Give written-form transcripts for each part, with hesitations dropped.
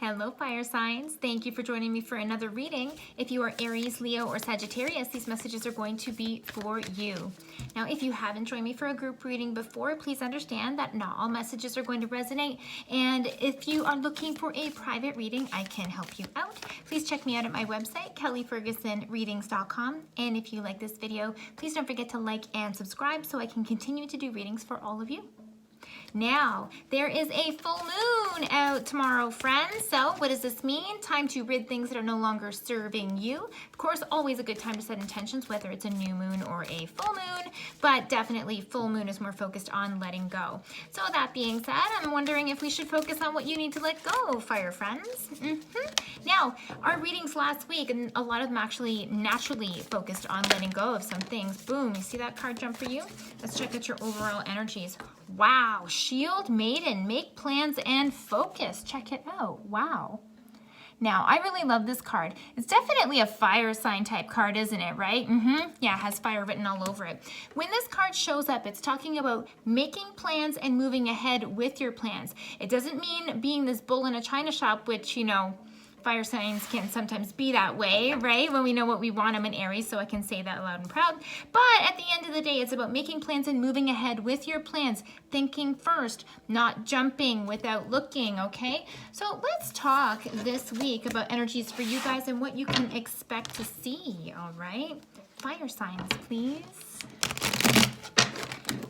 Hello, fire signs. Thank you for joining me for another reading. If you are Aries, Leo, or Sagittarius, these messages are going to be for you. Now, if you haven't joined me for a group reading before, please understand that not all messages are going to resonate. And if you are looking for a private reading, I can help you out. Please check me out at my website, kellyfergusonreadings.com. And if you like this video, please don't forget to like and subscribe so I can continue to do readings for all of you. Now, there is a full moon out tomorrow, friends. So what does this mean? Time to rid things that are no longer serving you. Of course, always a good time to set intentions, whether it's a new moon or a full moon, but definitely full moon is more focused on letting go. So that being said, I'm wondering if we should focus on what you need to let go, fire friends. Now, our readings last week, and a lot of them actually naturally focused on letting go of some things. Boom, you see that card jump for you? Let's check out your overall energies. Wow, Shield, Maiden, make plans and focus. Check it out. Wow. Now, I really love this card. It's definitely a fire sign type card, isn't it, right? Yeah, it has fire written all over it. When this card shows up, it's talking about making plans and moving ahead with your plans. It doesn't mean being this bull in a china shop, which, you know, fire signs can sometimes be that way, right? When we know what we want. I'm an Aries, so I can say that loud and proud. But at the end of the day, it's about making plans and moving ahead with your plans. Thinking first, not jumping without looking, okay? So let's talk this week about energies for you guys and what you can expect to see, all right? Fire signs, please.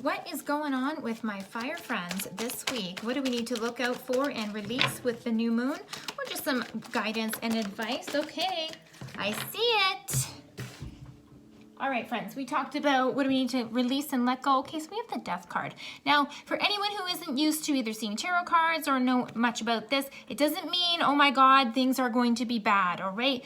What is going on with my fire friends this week? What do we need to look out for and release with the new moon? Or just some guidance and advice? Okay, I see it. All right, friends, we talked about what do we need to release and let go. Okay, so we have the Death card. Now, for anyone who isn't used to either seeing tarot cards or know much about this, it doesn't mean, oh my God, things are going to be bad, all right?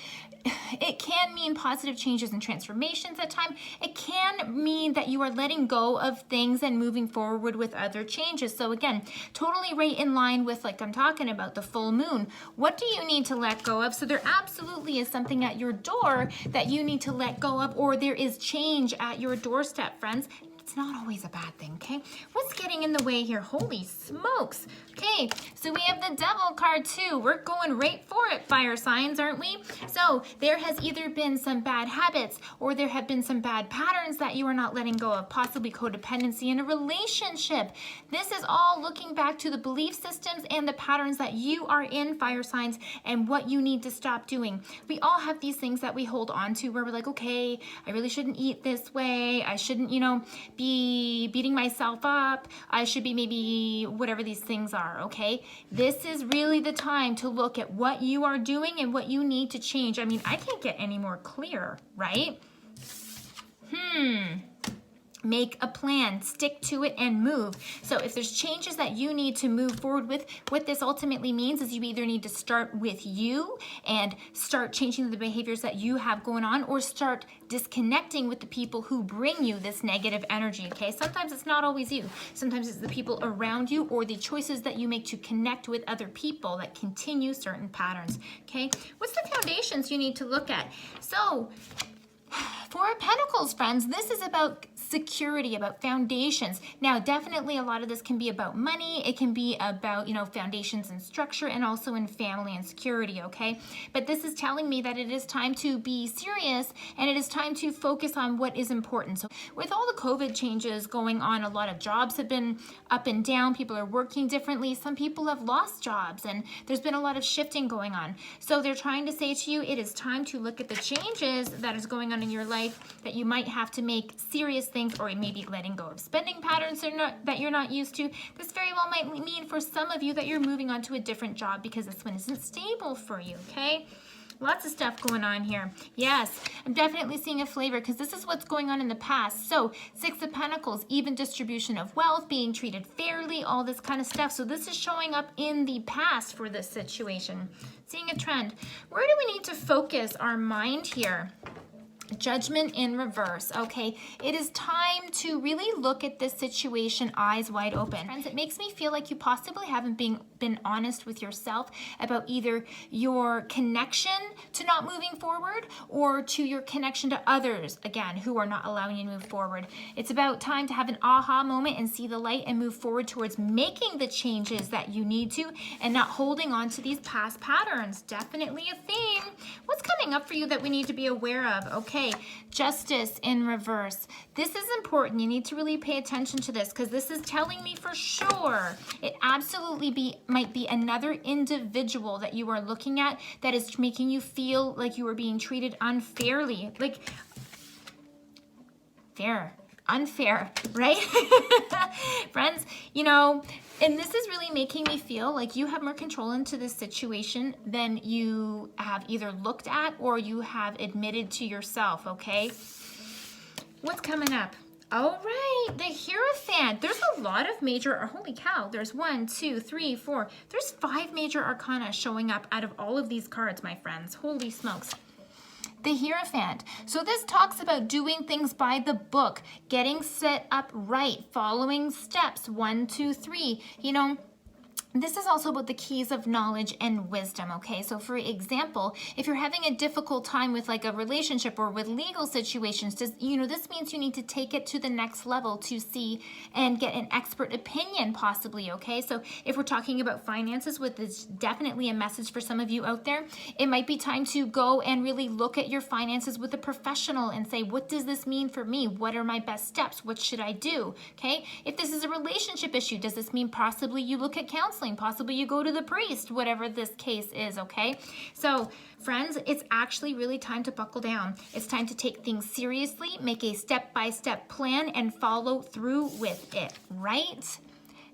It can mean positive changes and transformations at times. It can mean that you are letting go of things and moving forward with other changes. So again, totally right in line with, like I'm talking about, the full moon. What do you need to let go of? So there absolutely is something at your door that you need to let go of, or there is change at your doorstep, friends. It's not always a bad thing, okay? What's getting in the way here? Holy smokes. Okay, so we have the Devil card too. We're going right for it, fire signs, aren't we? So there has either been some bad habits or there have been some bad patterns that you are not letting go of, possibly codependency in a relationship. This is all looking back to the belief systems and the patterns that you are in, fire signs, and what you need to stop doing. We all have these things that we hold on to where we're like, okay, I really shouldn't eat this way. I shouldn't, you know, be beating myself up. I should be maybe whatever these things are, okay? This is really the time to look at what you are doing and what you need to change. I mean, I can't get any more clear, right? Make a plan, stick to it, and move. So if there's changes that you need to move forward with, what this ultimately means is you either need to start with you and start changing the behaviors that you have going on, or start disconnecting with the people who bring you this negative energy, okay? Sometimes it's not always you. Sometimes it's the people around you or the choices that you make to connect with other people that continue certain patterns, okay? What's the foundations you need to look at? So, Four of Pentacles, friends, this is about security, about foundations. Now, definitely a lot of this can be about money. It can be about, you know, foundations and structure, and also in family and security, okay? But this is telling me that it is time to be serious and it is time to focus on what is important. So with all the COVID changes going on, a lot of jobs have been up and down. People are working differently. Some people have lost jobs, and there's been a lot of shifting going on. So they're trying to say to you, it is time to look at the changes that is going on in your life, that you might have to make serious things, or maybe letting go of spending patterns that you're not used to. This very well might mean for some of you that you're moving on to a different job because this one isn't stable for you, okay? Lots of stuff going on here. Yes, I'm definitely seeing a flavor because this is what's going on in the past. So, Six of Pentacles, even distribution of wealth, being treated fairly, all this kind of stuff. So this is showing up in the past for this situation. Seeing a trend. Where do we need to focus our mind here? Judgment in reverse, okay? It is time to really look at this situation eyes wide open. Friends, it makes me feel like you possibly haven't been honest with yourself about either your connection to not moving forward or to your connection to others, again, who are not allowing you to move forward. It's about time to have an aha moment and see the light and move forward towards making the changes that you need to and not holding on to these past patterns. Definitely a theme. What's coming up for you that we need to be aware of? Okay, justice in reverse. This is important. You need to really pay attention to this because this is telling me for sure it absolutely might be another individual that you are looking at that is making you feel like you are being treated unfairly. Like, unfair, right? Friends, you know, and this is really making me feel like you have more control into this situation than you have either looked at or you have admitted to yourself, okay? What's coming up? All right, the Hierophant. There's a lot of major, holy cow, there's 1, 2, 3, 4. There's 5 major arcana showing up out of all of these cards, my friends. Holy smokes. The Hierophant. So this talks about doing things by the book, getting set up right, following steps 1, 2, 3. You know, this is also about the keys of knowledge and wisdom, okay? So for example, if you're having a difficult time with like a relationship or with legal situations, this means you need to take it to the next level to see and get an expert opinion possibly, okay? So if we're talking about finances, which is definitely a message for some of you out there, it might be time to go and really look at your finances with a professional and say, what does this mean for me? What are my best steps? What should I do, okay? If this is a relationship issue, does this mean possibly you look at counseling? Possibly you go to the priest, whatever this case is, okay? So, friends, it's actually really time to buckle down. It's time to take things seriously, make a step-by-step plan, and follow through with it, right?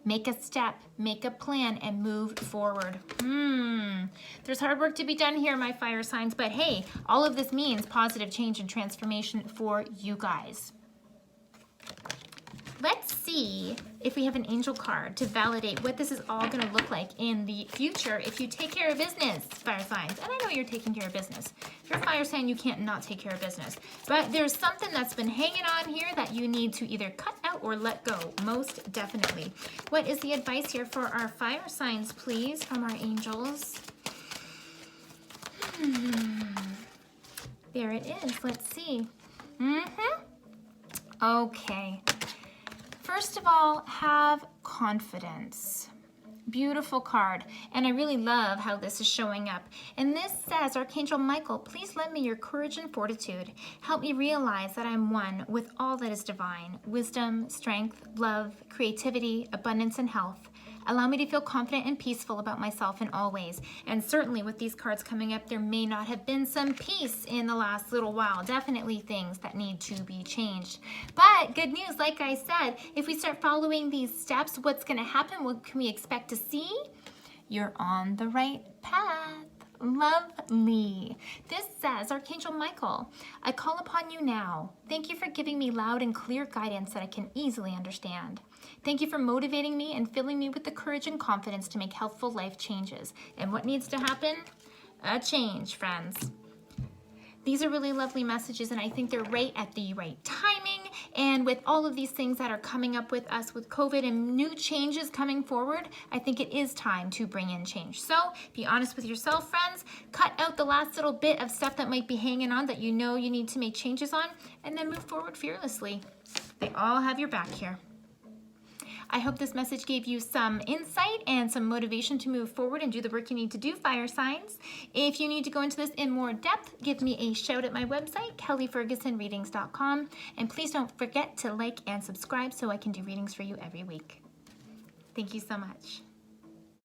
Make a step, make a plan, and move forward. There's hard work to be done here, my fire signs, but hey, all of this means positive change and transformation for you guys. Let's see if we have an angel card to validate what this is all going to look like in the future if you take care of business, fire signs. And I know you're taking care of business. If you're a fire sign, you can't not take care of business. But there's something that's been hanging on here that you need to either cut out or let go, most definitely. What is the advice here for our fire signs, please, from our angels? There it is. Let's see. Okay. First of all, have confidence. Beautiful card. And I really love how this is showing up. And this says, Archangel Michael, please lend me your courage and fortitude. Help me realize that I'm one with all that is divine. Wisdom, strength, love, creativity, abundance, and health. Allow me to feel confident and peaceful about myself in all ways. And certainly with these cards coming up, there may not have been some peace in the last little while. Definitely things that need to be changed. But good news, like I said, if we start following these steps, what's going to happen? What can we expect to see? You're on the right path. Lovely. This says, Archangel Michael, I call upon you now. Thank you for giving me loud and clear guidance that I can easily understand. Thank you for motivating me and filling me with the courage and confidence to make healthful life changes. And what needs to happen? A change, friends. These are really lovely messages, and I think they're right at the right timing. And with all of these things that are coming up with us with COVID and new changes coming forward, I think it is time to bring in change. So be honest with yourself, friends. Cut out the last little bit of stuff that might be hanging on that you know you need to make changes on, and then move forward fearlessly. They all have your back here. I hope this message gave you some insight and some motivation to move forward and do the work you need to do, fire signs. If you need to go into this in more depth, give me a shout at my website, kellyfergusonreadings.com. And please don't forget to like and subscribe so I can do readings for you every week. Thank you so much.